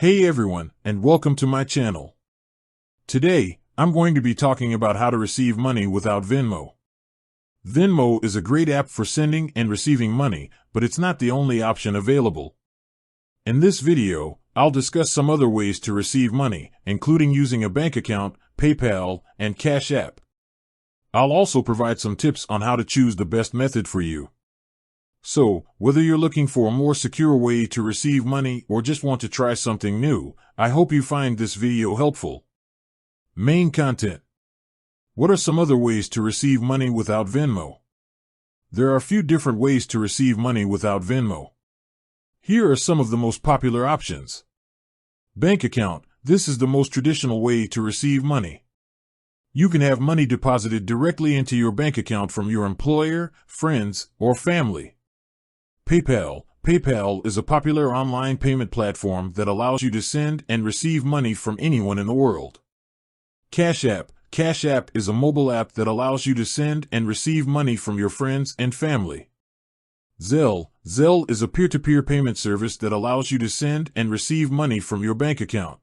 Hey everyone, and welcome to my channel. Today, I'm going to be talking about how to receive money without Venmo. Venmo is a great app for sending and receiving money, but it's not the only option available. In this video, I'll discuss some other ways to receive money, including using a bank account, PayPal, and Cash App. I'll also provide some tips on how to choose the best method for you. So, whether you're looking for a more secure way to receive money or just want to try something new, I hope you find this video helpful. Main content. What are some other ways to receive money without Venmo? There are a few different ways to receive money without Venmo. Here are some of the most popular options. Bank account. This is the most traditional way to receive money. You can have money deposited directly into your bank account from your employer, friends, or family. PayPal. PayPal is a popular online payment platform that allows you to send and receive money from anyone in the world. Cash App. Cash App is a mobile app that allows you to send and receive money from your friends and family. Zelle. Zelle is a peer-to-peer payment service that allows you to send and receive money from your bank account.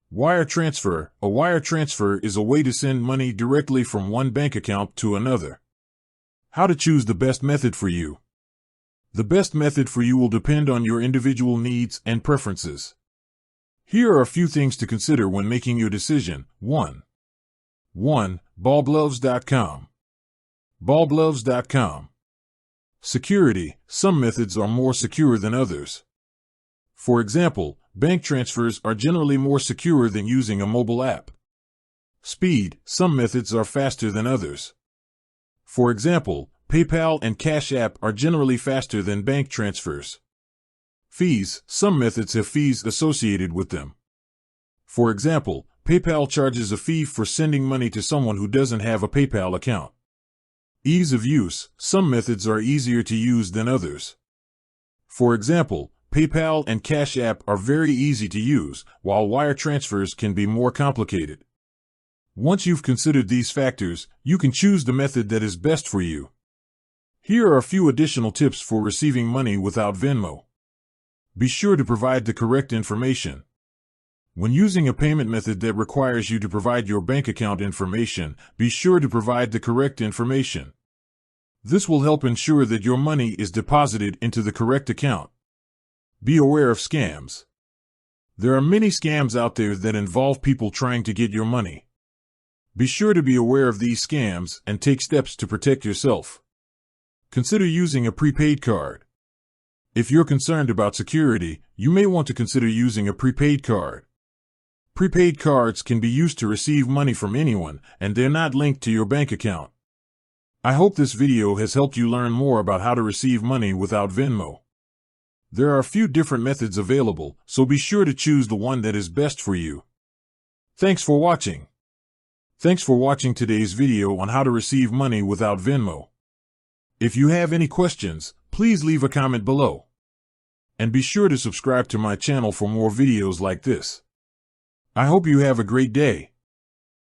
Wire transfer. A wire transfer is a way to send money directly from one bank account to another. How to choose the best method for you. The best method for you will depend on your individual needs and preferences. Here are a few things to consider when making your decision. 1. Ballgloves.com. Ballgloves.com. Security. Some methods are more secure than others. For example, bank transfers are generally more secure than using a mobile app. Speed. Some methods are faster than others. For example, PayPal and Cash App are generally faster than bank transfers. Fees. Some methods have fees associated with them. For example, PayPal charges a fee for sending money to someone who doesn't have a PayPal account. Ease of use. Some methods are easier to use than others. For example, PayPal and Cash App are very easy to use, while wire transfers can be more complicated. Once you've considered these factors, you can choose the method that is best for you. Here are a few additional tips for receiving money without Venmo. Be sure to provide the correct information. When using a payment method that requires you to provide your bank account information, be sure to provide the correct information. This will help ensure that your money is deposited into the correct account. Be aware of scams. There are many scams out there that involve people trying to get your money. Be sure to be aware of these scams and take steps to protect yourself. Consider using a prepaid card. If you're concerned about security, you may want to consider using a prepaid card. Prepaid cards can be used to receive money from anyone, and they're not linked to your bank account. I hope this video has helped you learn more about how to receive money without Venmo. There are a few different methods available, so be sure to choose the one that is best for you. Thanks for watching. Thanks for watching today's video on how to receive money without Venmo. If you have any questions, please leave a comment below. And be sure to subscribe to my channel for more videos like this. I hope you have a great day.